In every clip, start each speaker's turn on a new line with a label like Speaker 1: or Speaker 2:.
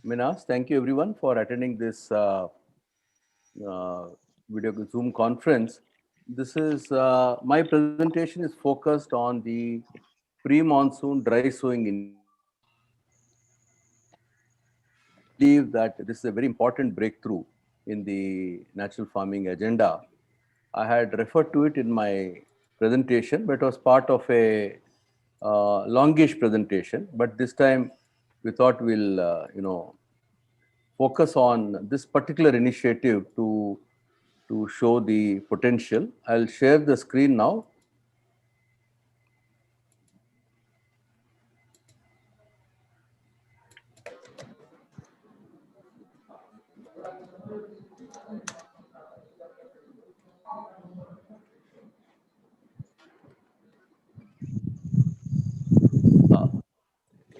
Speaker 1: Minas, thank you everyone for attending this uh, video Zoom conference. This is my presentation is focused on the pre-monsoon dry sowing initiative. I believe that this is a very important breakthrough in the natural farming agenda. I had referred to it in my presentation, but it was part of a longish presentation. But this time, we thought we'll, focus on this particular initiative to show the potential. I'll share the screen now. Uh,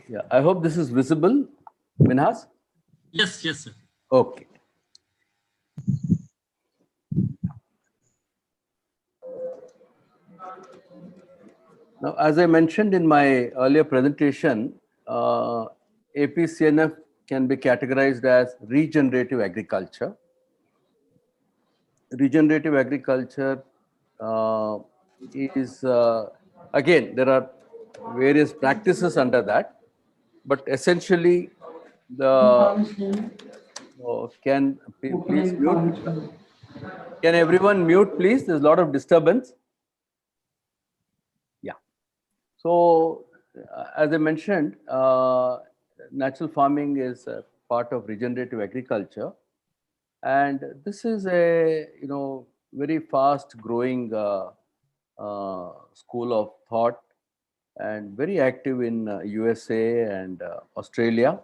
Speaker 1: yeah, I hope this is visible, Minhas.
Speaker 2: Yes, yes, sir.
Speaker 1: Okay. Now, as I mentioned in my earlier presentation, APCNF can be categorized as regenerative agriculture. Regenerative agriculture uh, is, again, there are various practices under that, but essentially, the can please mute. Can everyone mute, please? There's a lot of disturbance. Yeah. So, as I mentioned, natural farming is a part of regenerative agriculture, and this is a very fast growing school of thought, and very active in USA and Australia,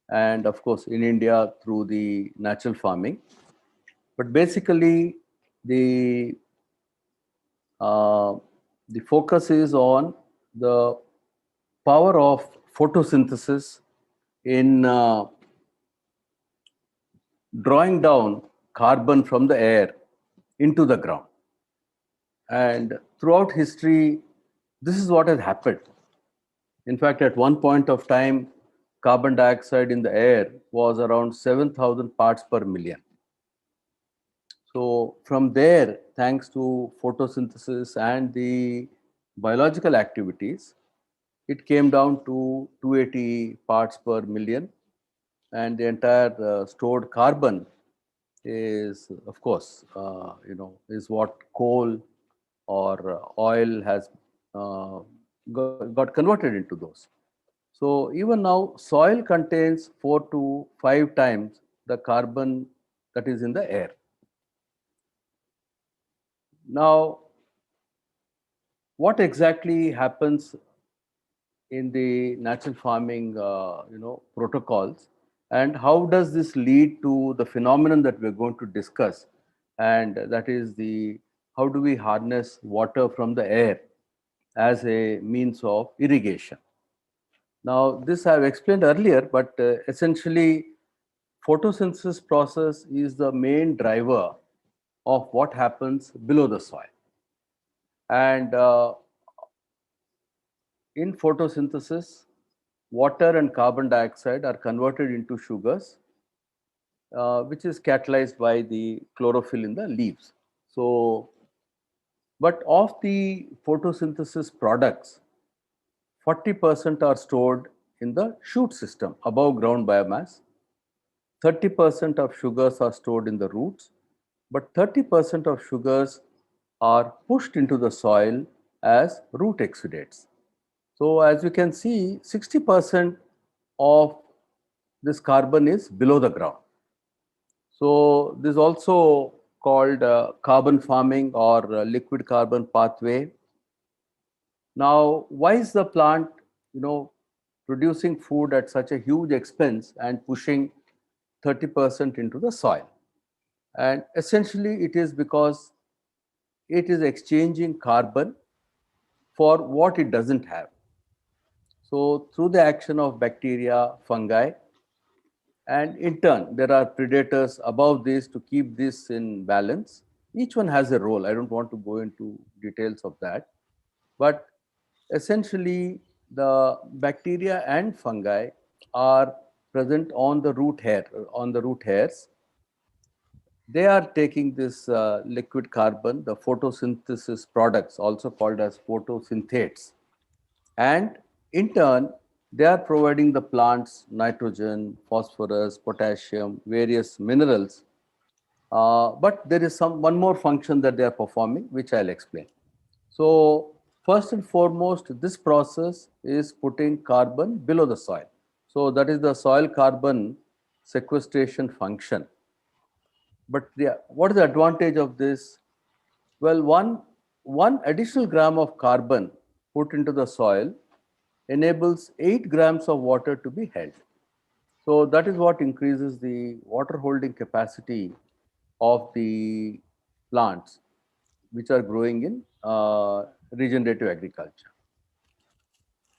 Speaker 1: and of course in India through the natural farming. But basically, the uh, the focus is on the power of photosynthesis in drawing down carbon from the air into the ground. And throughout history, this is what has happened. In fact, at one point of time, carbon dioxide in the air was around 7,000 parts per million. So, from there, thanks to photosynthesis and the biological activities, it came down to 280 parts per million, and the entire stored carbon is, of course, is what coal or oil has got converted into those. So even now, soil contains 4 to 5 times the carbon that is in the air. Now, what exactly happens in the natural farming, protocols, and how does this lead to the phenomenon that we're going to discuss, and that is the how do we harness water from the air as a means of irrigation. Now, this I've explained earlier, but essentially, photosynthesis process is the main driver of what happens below the soil. And in photosynthesis, water and carbon dioxide are converted into sugars, which is catalyzed by the chlorophyll in the leaves. So, but of the photosynthesis products, 40% are stored in the shoot system above ground biomass, 30% of sugars are stored in the roots, but 30% of sugars are pushed into the soil as root exudates. So as you can see, 60% of this carbon is below the ground. So this is also called carbon farming or liquid carbon pathway. Now, why is the plant, producing food at such a huge expense and pushing 30% into the soil? And essentially, it is because it is exchanging carbon for what it doesn't have. So, through the action of bacteria, fungi, and in turn, there are predators above this to keep this in balance. Each one has a role. I don't want to go into details of that. But essentially, the bacteria and fungi are present on the root hair, on the root hairs. They are taking this liquid carbon, the photosynthesis products, also called as photosynthates, and in turn, they are providing the plants nitrogen, phosphorus, potassium, various minerals. But there is one more function that they are performing, which I'll explain. So first and foremost, this process is putting carbon below the soil. So that is the soil carbon sequestration function. But what is the advantage of this? Well, one additional gram of carbon put into the soil enables 8 grams of water to be held. So that is what increases the water holding capacity of the plants which are growing in regenerative agriculture.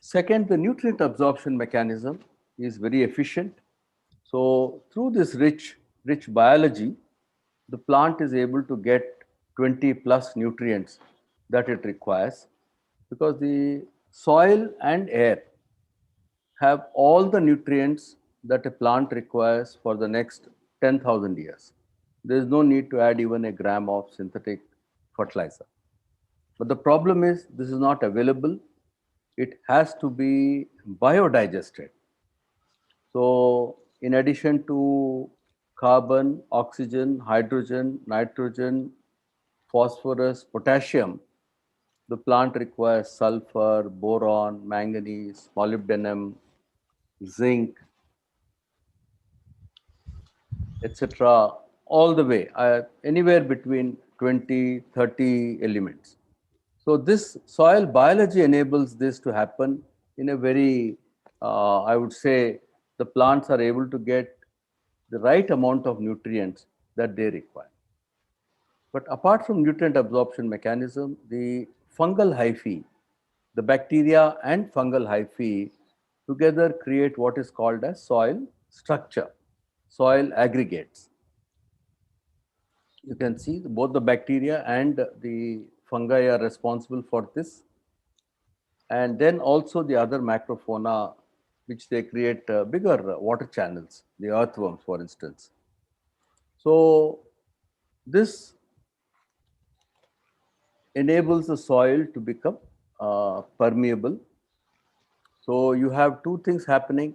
Speaker 1: Second, the nutrient absorption mechanism is very efficient. So through this rich biology, the plant is able to get 20 plus nutrients that it requires, because the soil and air have all the nutrients that a plant requires for the next 10,000 years. There is no need to add even a gram of synthetic fertilizer. But the problem is this is not available. It has to be biodigested. So in addition to carbon, oxygen, hydrogen, nitrogen, phosphorus, potassium, the plant requires sulfur, boron, manganese, molybdenum, zinc, etc., all the way, anywhere between 20, 30 elements. So this soil biology enables this to happen in a very, I would say, the plants are able to get the right amount of nutrients that they require. But apart from nutrient absorption mechanism, the fungal hyphae, the bacteria and fungal hyphae together create what is called as soil structure, soil aggregates. You can see both the bacteria and the fungi are responsible for this. And then also the other macrofauna, which they create bigger water channels, the earthworms, for instance. So this enables the soil to become permeable. So you have two things happening.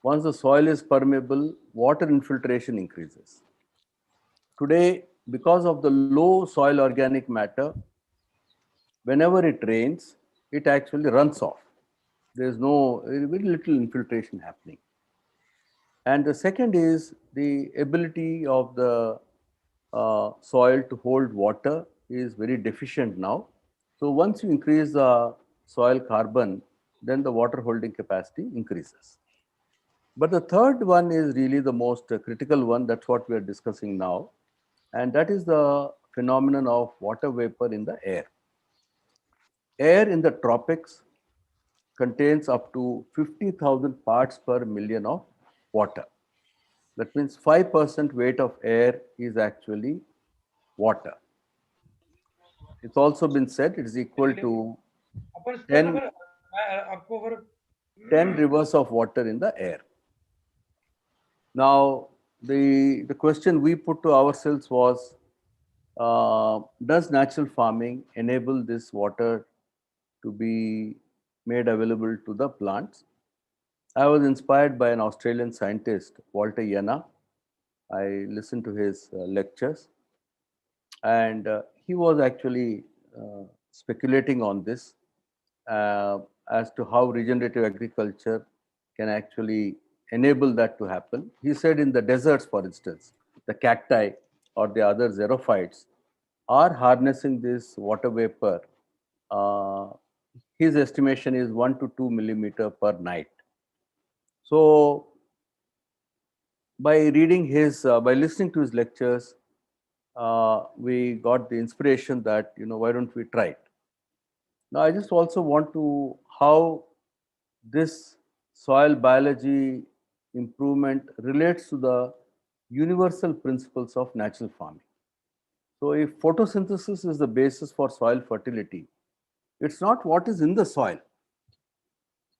Speaker 1: Once the soil is permeable, water infiltration increases. Today, because of the low soil organic matter, whenever it rains, it actually runs off. There is very little infiltration happening. And the second is the ability of the soil to hold water is very deficient now. So once you increase the soil carbon, then the water holding capacity increases. But the third one is really the most critical one. That's what we are discussing now. And that is the phenomenon of water vapor in the air. Air in the tropics contains up to 50,000 parts per million of water. That means 5% weight of air is actually water. It's also been said it is equal to 10 rivers of water in the air. Now, the question we put to ourselves was, does natural farming enable this water to be made available to the plants? I was inspired by an Australian scientist, Walter Yana. I listened to his lectures, and he was actually speculating on this as to how regenerative agriculture can actually enable that to happen. He said in the deserts, for instance, the cacti or the other xerophytes are harnessing this water vapor. His estimation is 1 to 2 millimeter per night. So by listening to his lectures, we got the inspiration that, why don't we try it? Now, I just also want to how this soil biology improvement relates to the universal principles of natural farming. So if photosynthesis is the basis for soil fertility, it's not what is in the soil.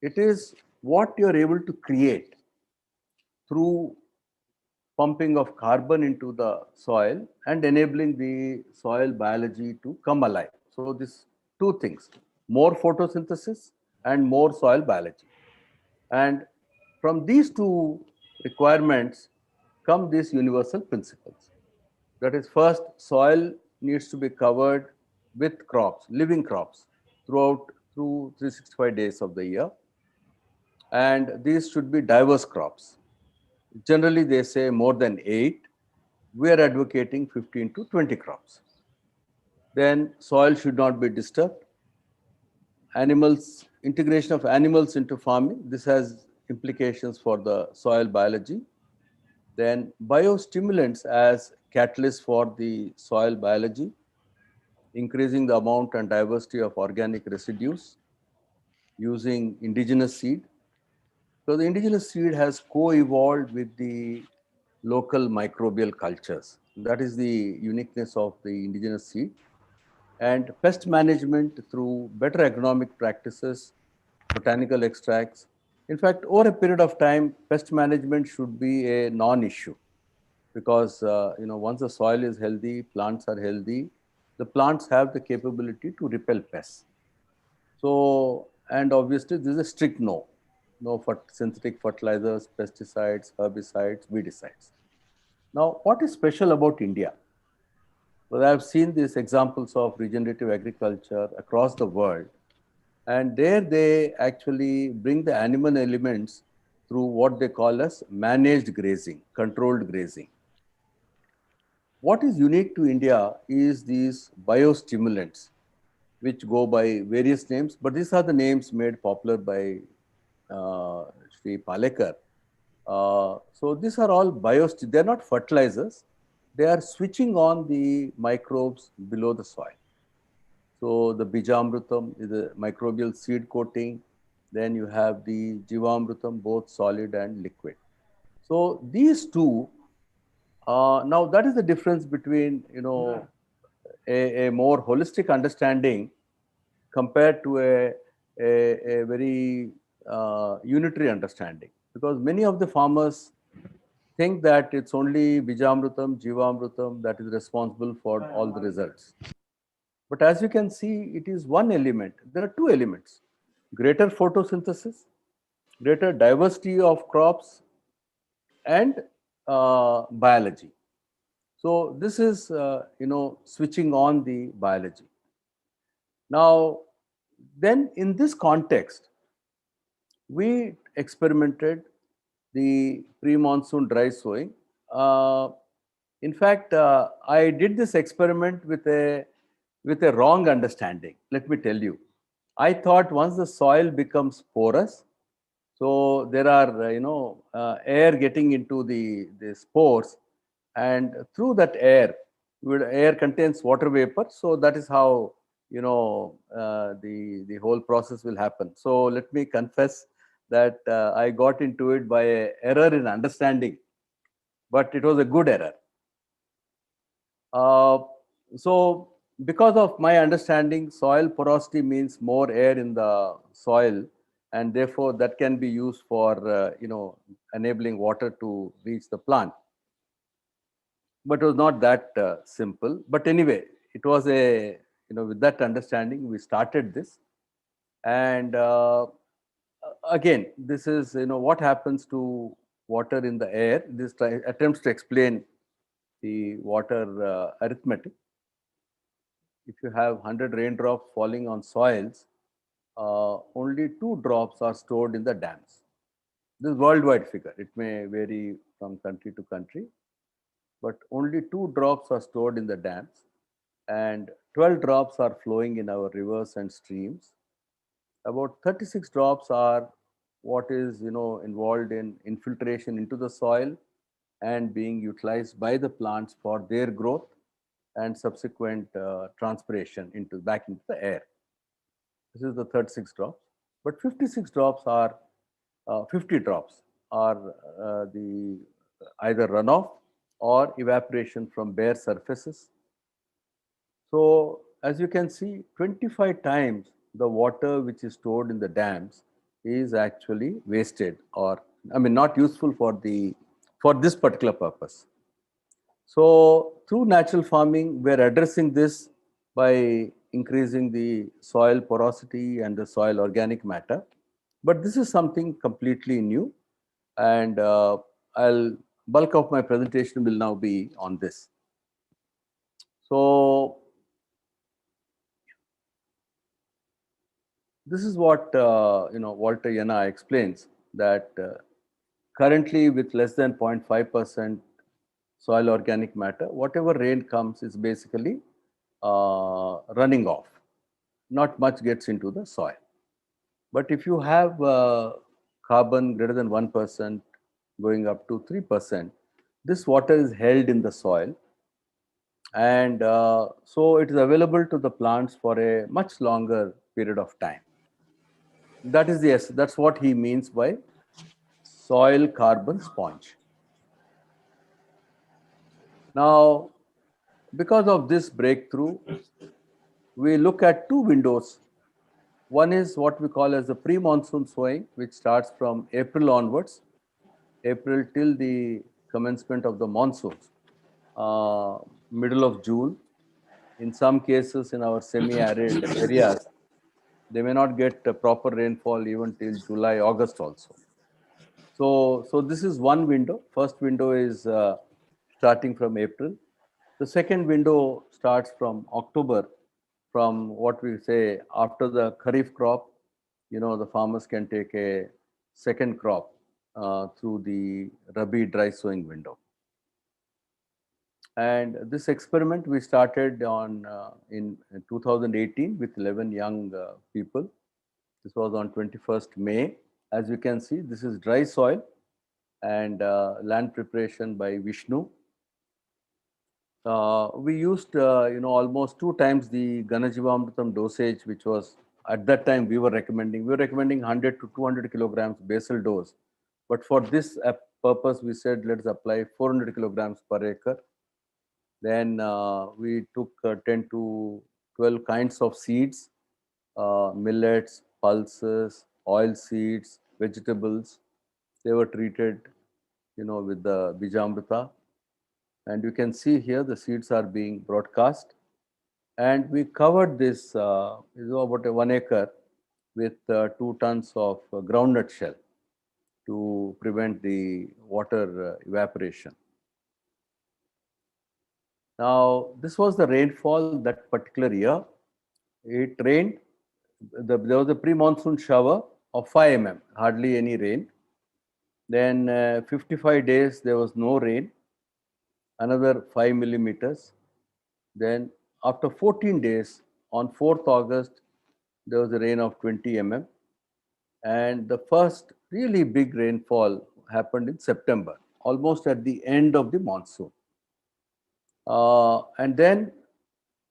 Speaker 1: It is what you're able to create. through pumping of carbon into the soil and enabling the soil biology to come alive. So these two things, more photosynthesis and more soil biology. And from these two requirements come these universal principles. That is, first, soil needs to be covered with crops, living crops, through 365 days of the year. And these should be diverse crops. Generally, they say more than 8. We are advocating 15 to 20 crops. Then soil should not be disturbed. Animals, integration of animals into farming, this has implications for the soil biology. Then biostimulants as catalysts for the soil biology, increasing the amount and diversity of organic residues using indigenous seed. So the indigenous seed has co-evolved with the local microbial cultures. That is the uniqueness of the indigenous seed. And pest management through better agronomic practices, botanical extracts. In fact, over a period of time, pest management should be a non-issue because once the soil is healthy, plants are healthy, the plants have the capability to repel pests. So, and obviously, this is a strict no. No synthetic fertilizers, pesticides, herbicides, weedicides. Now, what is special about India? Well, I've seen these examples of regenerative agriculture across the world, and there they actually bring the animal elements through what they call as managed grazing, controlled grazing. What is unique to India is these biostimulants, which go by various names, but these are the names made popular by Sri Palekar. So these are all they're not fertilizers, they are switching on the microbes below the soil. So the Bijamrutam is a microbial seed coating, then you have the Jivamrutam, both solid and liquid. So these two, now that is the difference between, a more holistic understanding compared to a very unitary understanding. Because many of the farmers think that it's only Bijamrutam, Jivamrutam that is responsible for all the results. But as you can see, it is one element. There are two elements: greater photosynthesis, greater diversity of crops, and biology. So this is, switching on the biology. Now, then in this context, we experimented the pre-monsoon dry sowing. In fact, I did this experiment with a wrong understanding. Let me tell you. I thought once the soil becomes porous, so there are air getting into the spores, and through that air contains water vapor. So that is how the whole process will happen. So let me confess that I got into it by an error in understanding, but it was a good error. So because of my understanding, soil porosity means more air in the soil, and therefore that can be used for enabling water to reach the plant. But it was not that simple. But anyway, it was with that understanding we started this. And again, this is what happens to water in the air. This attempts to explain the water arithmetic. If you have 100 raindrops falling on soils, only 2 drops are stored in the dams. This is worldwide figure. It may vary from country to country, but only 2 drops are stored in the dams, and 12 drops are flowing in our rivers and streams. About 36 drops are what is involved in infiltration into the soil and being utilized by the plants for their growth and subsequent transpiration back into the air. This is the 36 drops. But 56 drops are 50 drops are the either runoff or evaporation from bare surfaces. So as you can see, 25 times the water which is stored in the dams is actually wasted or I mean, not useful for this particular purpose. So through natural farming, we are addressing this by increasing the soil porosity and the soil organic matter. But this is something completely new, and I'll bulk of my presentation will now be on this. So this is what Walter Jena explains, that currently with less than 0.5% soil organic matter, whatever rain comes is basically running off. Not much gets into the soil. But if you have carbon greater than 1% going up to 3%, this water is held in the soil, and so it is available to the plants for a much longer period of time. That is that's what he means by soil carbon sponge. Now, because of this breakthrough, we look at two windows. One is what we call as the pre-monsoon sowing, which starts from April onwards, April till the commencement of the monsoons, middle of June. In some cases, in our semi-arid areas, they may not get proper rainfall even till July, August also. So this is one window. First window is starting from April. The second window starts from October, from what we say after the Kharif crop. The farmers can take a second crop through the Rabi dry sowing window. And this experiment we started on in 2018 with 11 young people. This was on 21st May. As you can see, this is dry soil and land preparation by Vishnu. We used, almost 2 times the Ganajivamritam dosage, which was at that time we were recommending. We were recommending 100 to 200 kilograms basal dose. But for this purpose, we said let's apply 400 kilograms per acre. Then we took 10 to 12 kinds of seeds, millets, pulses, oil seeds, vegetables. They were treated, with the Bijamrita. And you can see here the seeds are being broadcast. And we covered this, about 1 acre with 2 tons of groundnut shell to prevent the water evaporation. Now, this was the rainfall that particular year. It rained. There was a pre-monsoon shower of 5 mm, hardly any rain. Then 55 days, there was no rain, another 5 millimeters. Then after 14 days, on 4th August, there was a rain of 20 mm. And the first really big rainfall happened in September, almost at the end of the monsoon. And then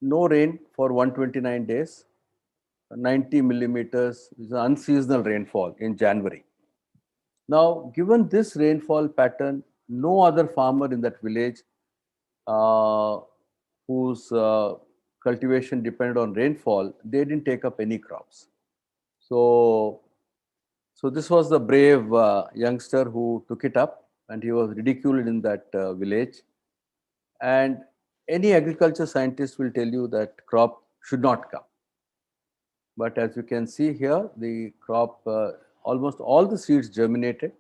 Speaker 1: no rain for 129 days, 90 millimeters is an unseasonal rainfall in January. Now, given this rainfall pattern, no other farmer in that village whose cultivation depended on rainfall, they didn't take up any crops. So this was the brave youngster who took it up, and he was ridiculed in that village. And any agriculture scientist will tell you that crop should not come. But as you can see here, the crop, almost all the seeds germinated,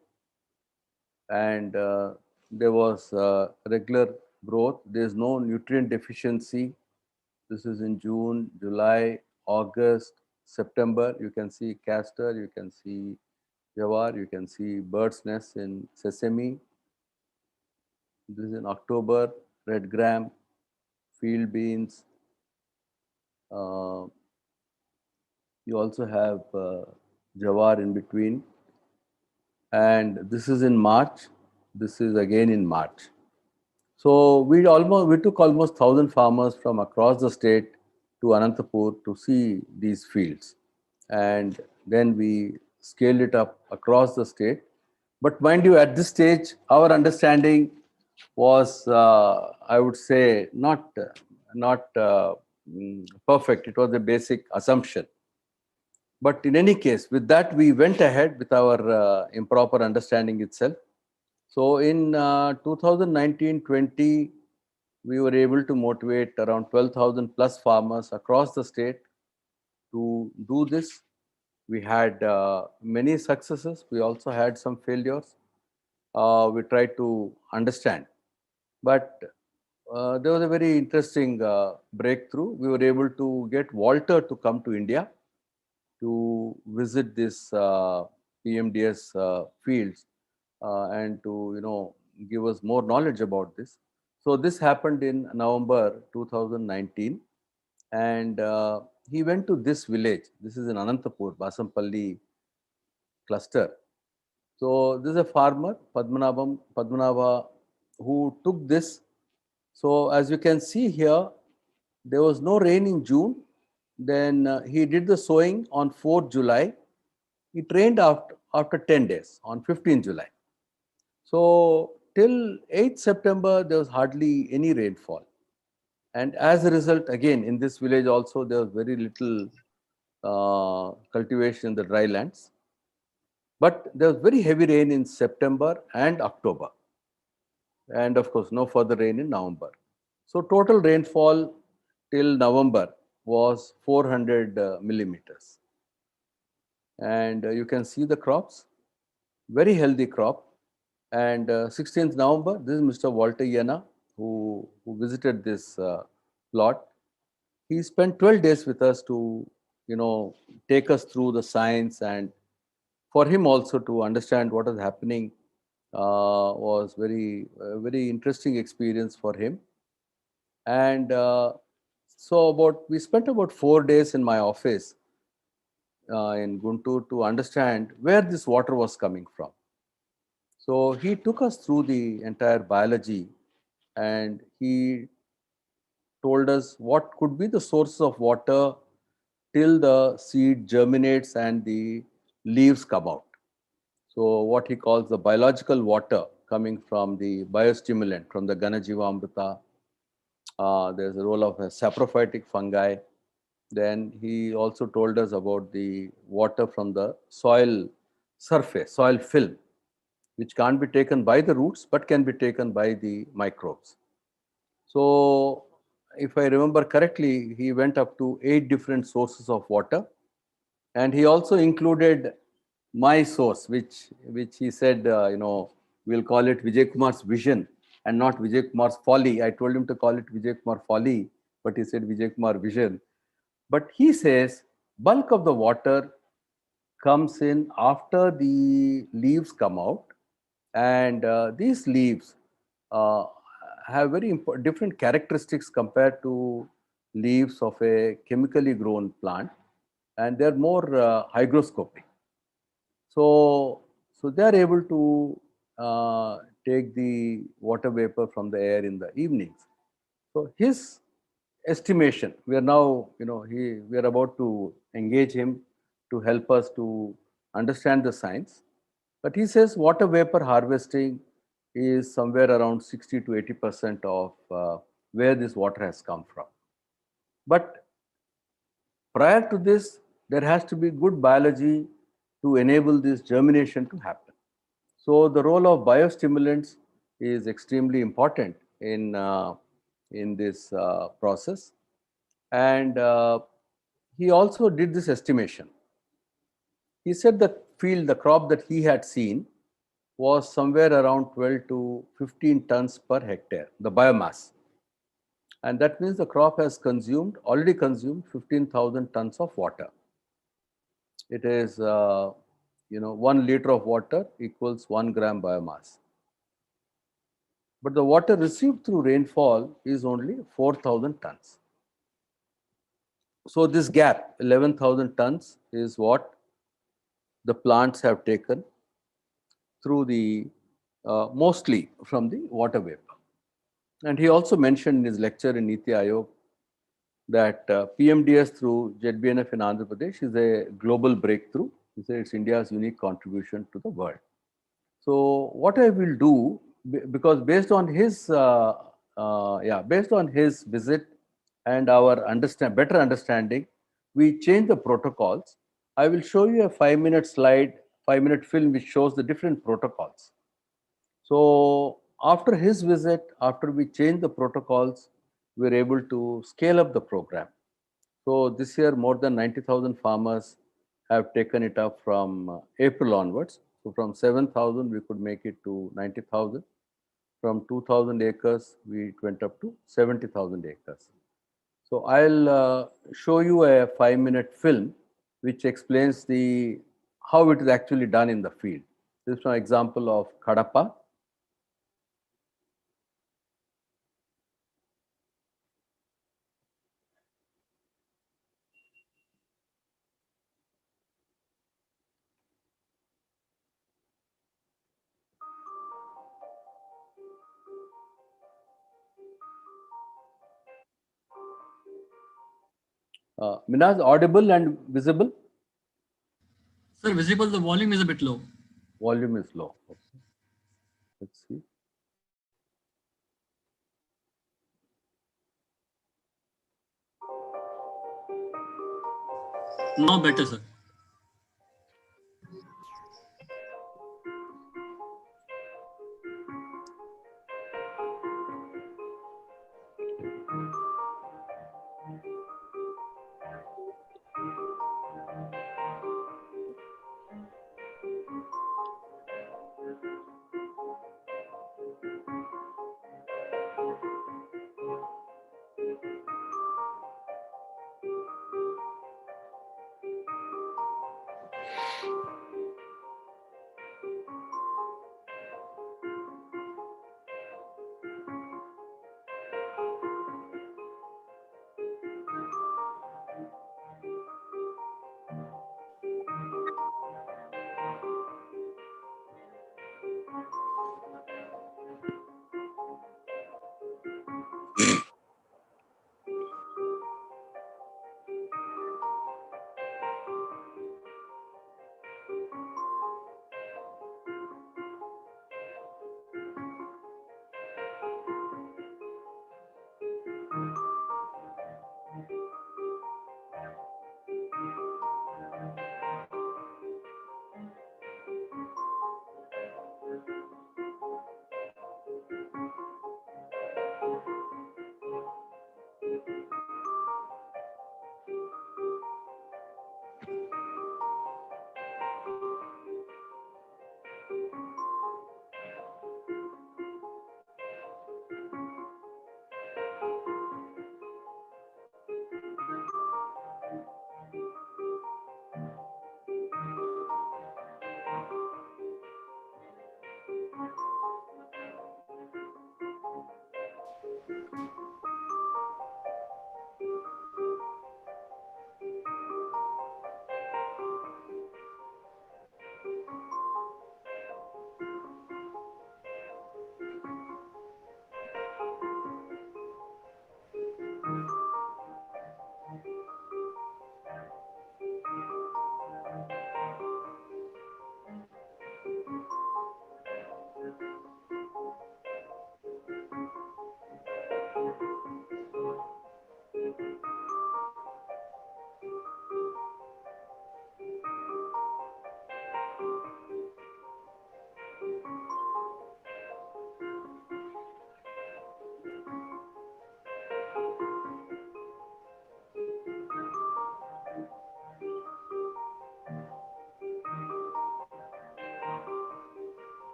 Speaker 1: and there was regular growth. There is no nutrient deficiency. This is in June, July, August, September. You can see castor, you can see jawar, you can see bird's nest in sesame. This is in October, red gram, field beans. You also have jawar in between. And this is in March. This is again in March. So we took almost 1,000 farmers from across the state to Anantapur to see these fields. And then we scaled it up across the state. But mind you, at this stage, our understanding was, I would say, not perfect. It was a basic assumption. But in any case, with that, we went ahead with our improper understanding itself. So in 2019-20, we were able to motivate around 12,000 plus farmers across the state to do this. We had many successes. We also had some failures. We tried to understand. But there was a very interesting breakthrough. We were able to get Walter to come to India to visit this PMDS fields and to give us more knowledge about this. So this happened in November 2019, and he went to this village. This is in Anantapur, Basampalli cluster. So this is a farmer, Padmanabha, who took this. So as you can see here, there was no rain in June. Then he did the sowing on 4th July. It rained after 10 days on 15th July. So till 8th September, there was hardly any rainfall. And as a result, again, in this village also, there was very little cultivation in the dry lands. But there was very heavy rain in September and October. And of course, no further rain in November. So total rainfall till November was 400 millimeters. And you can see the crops, very healthy crop. And 16th November, this is Mr. Walter Yena, who visited this plot. He spent 12 days with us to, take us through the science, and for him also to understand what is happening was very interesting experience for him. And so we spent about 4 days in my office in Guntur to understand where this water was coming from. So he took us through the entire biology, and he told us what could be the sources of water till the seed germinates and the leaves come out. So what he calls the biological water coming from the biostimulant, from the Ganajiva Amrita. There's a role of a saprophytic fungi. Then he also told us about the water from the soil surface, soil film, which can't be taken by the roots but can be taken by the microbes. So if I remember correctly, he went up to 8 different sources of water, and he also included my source, which he said, we'll call it Vijay Kumar's vision and not Vijay Kumar's folly. I told him to call it Vijay Kumar folly, but he said Vijay Kumar vision. But he says bulk of the water comes in after the leaves come out, and these leaves uh, have very different characteristics compared to leaves of a chemically grown plant, and they're more hygroscopic. So they are able to take the water vapor from the air in the evenings. So his estimation, we are now, we are about to engage him to help us to understand the science. But he says water vapor harvesting is somewhere around 60 to 80% of where this water has come from. But prior to this, there has to be good biology to enable this germination to happen. So the role of biostimulants is extremely important in this process. And he also did this estimation. He said the crop that he had seen was somewhere around 12 to 15 tons per hectare, the biomass. And that means the crop has already consumed 15,000 tons of water. It is, 1 liter of water equals 1 gram biomass. But the water received through rainfall is only 4,000 tons. So this gap, 11,000 tons, is what the plants have taken through the, mostly from the water vapor. And he also mentioned in his lecture in Niti Aayog that PMDS through ZBNF in Andhra Pradesh is a global breakthrough. He said it's India's unique contribution to the world. So what I will do, because based on his visit and our better understanding, we changed the protocols. I will show you a 5-minute slide, 5-minute film which shows the different protocols. So after his visit, after we changed the protocols, we were able to scale up the program. So this year, more than 90,000 farmers have taken it up from April onwards. So from 7,000, we could make it to 90,000. From 2,000 acres, we went up to 70,000 acres. So I'll show you a 5-minute film which explains the how it is actually done in the field. This is an example of Kadapa. Minaz, audible and visible?
Speaker 2: Sir, visible, the volume is a bit low.
Speaker 1: Volume is low. Okay. Let's see.
Speaker 2: Now better, sir.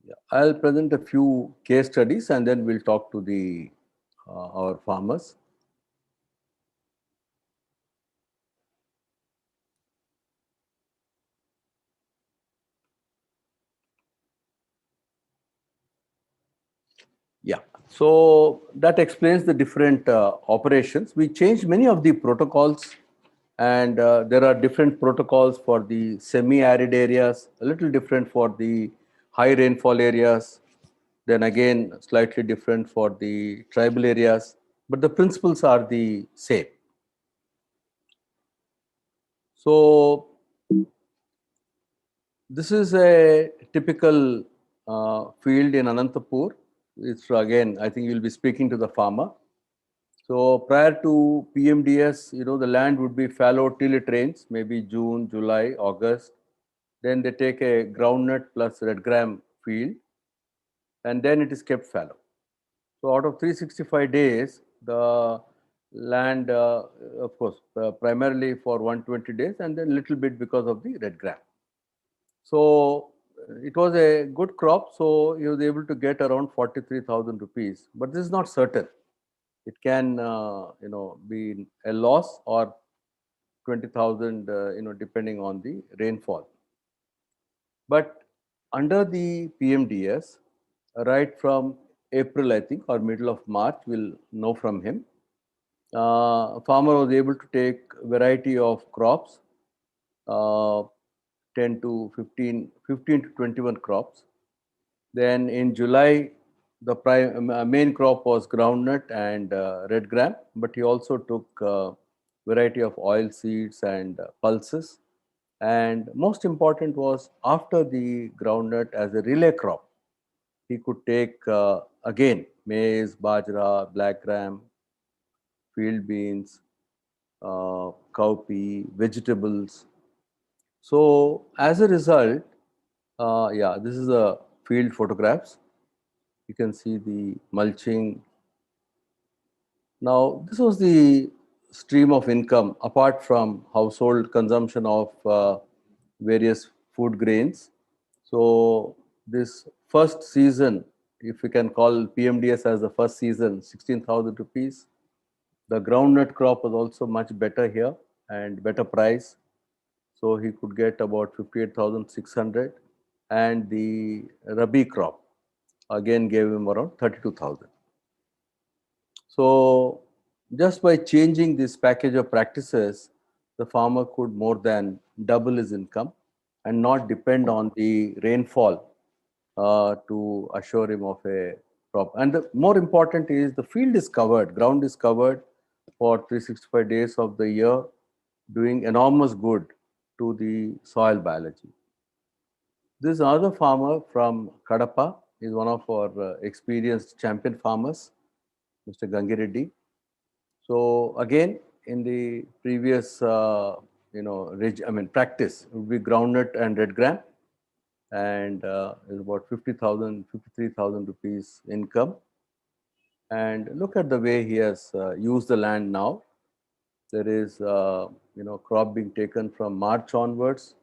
Speaker 1: Yeah, I'll present a few case studies and then we'll talk to the our farmers. Yeah, so that explains the different operations. We changed many of the protocols, and there are different protocols for the semi-arid areas, a little different for the high rainfall areas, then again slightly different for the tribal areas, but the principles are the same. So this is a typical field in Anantapur. It's again, I think you'll be speaking to the farmer. So prior to PMDS, the land would be fallow till it rains, maybe June, July, August. Then they take a groundnut plus red gram field, and then it is kept fallow. So out of 365 days, the land, of course, primarily for 120 days, and then little bit because of the red gram. So it was a good crop. So he was able to get around 43,000 rupees. But this is not certain. It can, be a loss or 20,000, depending on the rainfall. But under the PMDS, right from April, I think, or middle of March, we'll know from him. Farmer was able to take variety of crops, uh, 10 to 15, 15 to 21 crops. Then in July, the main crop was groundnut and red gram, but he also took variety of oil seeds and pulses. And most important was after the groundnut as a relay crop, he could take again maize, bajra, black gram, field beans, cowpea, vegetables. So as a result, yeah, this is a field photographs. You can see the mulching. Now, this was the stream of income apart from household consumption of various food grains. So, this first season, if we can call PMDS as the first season, 16,000 rupees. The groundnut crop was also much better here and better price. So, he could get about 58,600, and the Rabi crop again gave him around 32,000. So just by changing this package of practices, the farmer could more than double his income and not depend on the rainfall to assure him of a crop. And the more important is the field is covered, ground is covered for 365 days of the year, doing enormous good to the soil biology. This other farmer from Kadapa is one of our experienced champion farmers, Mr. Gangireddy. So again, in the previous, practice it would be groundnut and red gram, and is about 50,000, 53,000 rupees income. And look at the way he has used the land now. There is, crop being taken from March onwards,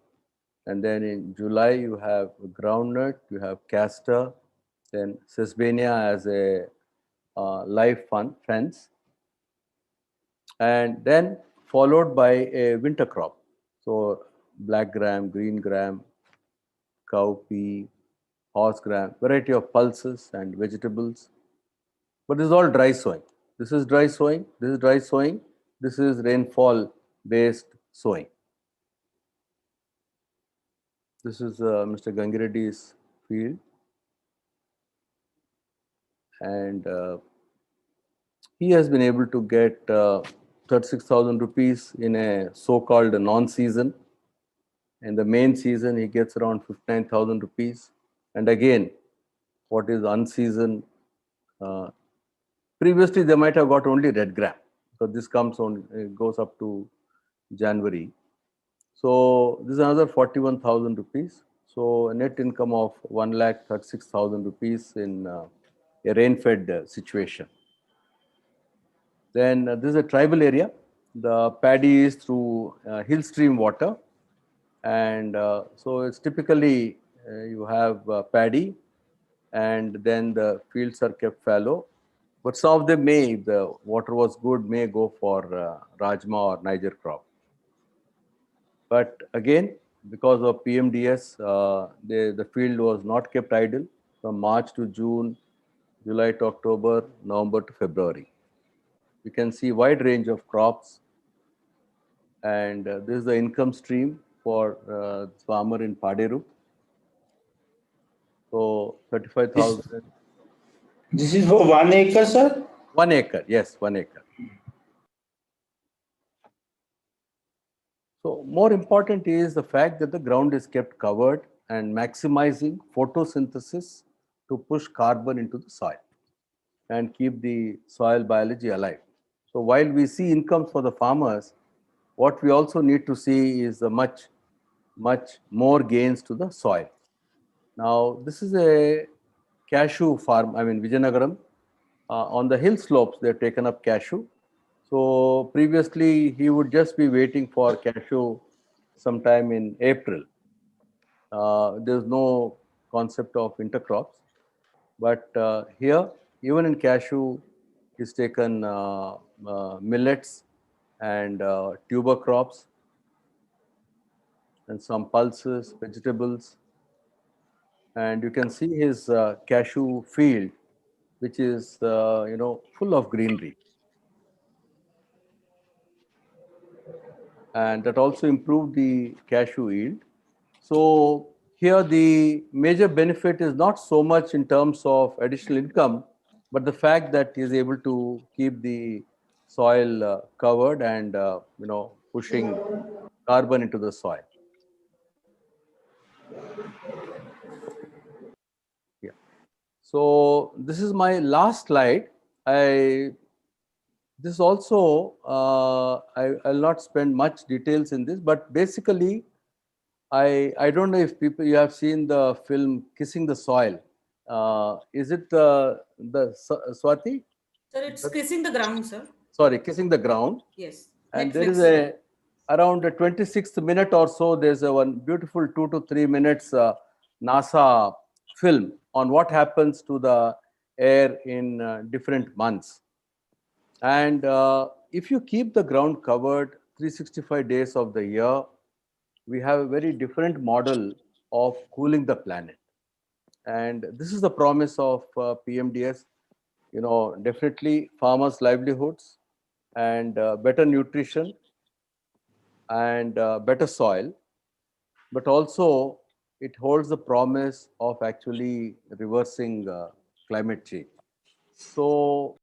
Speaker 1: and then in July you have groundnut, you have castor, then sesbania as a live fence, and then followed by a winter crop. So black gram, green gram, cowpea, horse gram, variety of pulses and vegetables. But this is all dry sowing. This is dry sowing, this is dry sowing, this is rainfall based sowing. This is Mr. Gangireddy's field, and he has been able to get 36,000 rupees in a so-called non-season. In the main season, he gets around 59,000 rupees. And again, what is unseason? Previously, they might have got only red gram. So this comes on, it goes up to January. So this is another 41,000 rupees. So a net income of 1,36,000 rupees in a rain-fed situation. Then this is a tribal area. The paddy is through hill stream water, and so it's typically you have paddy, and then the fields are kept fallow. But some of them may, if the water was good, may go for rajma or Niger crop. But again, because of PMDS, the field was not kept idle from March to June, July to October, November to February. You can see wide range of crops, and this is the income stream for farmer in Paderu. So 35,000.
Speaker 3: This is for 1 acre, sir?
Speaker 1: 1 acre, yes, 1 acre. So more important is the fact that the ground is kept covered and maximizing photosynthesis to push carbon into the soil and keep the soil biology alive. So while we see incomes for the farmers, what we also need to see is the much more gains to the soil. Now, this is a cashew farm, I mean Vijayanagaram. On the hill slopes, they've taken up cashew. So previously, he would just be waiting for cashew sometime in April. There's no concept of intercrops. But here, even in cashew, is taken millets and tuber crops and some pulses, vegetables. And you can see his cashew field, which is full of greenery. And that also improved the cashew yield. So here the major benefit is not so much in terms of additional income, but the fact that he is able to keep the soil covered and pushing carbon into the soil. Yeah. So this is my last slide. This also I'll not spend much details in this, but basically I don't know if you have seen the film Kissing the Soil. Is it the Swati?
Speaker 4: Sir, it's kissing the ground, sir.
Speaker 1: Sorry, Kissing the Ground.
Speaker 4: Yes.
Speaker 1: And
Speaker 4: Netflix.
Speaker 1: there is around the 26th minute or so, there's one beautiful 2 to 3 minutes NASA film on what happens to the air in different months. And if you keep the ground covered 365 days of the year, we have a very different model of cooling the planet. And this is the promise of PMDS, definitely farmers' livelihoods and better nutrition and better soil, but also it holds the promise of actually reversing climate change. So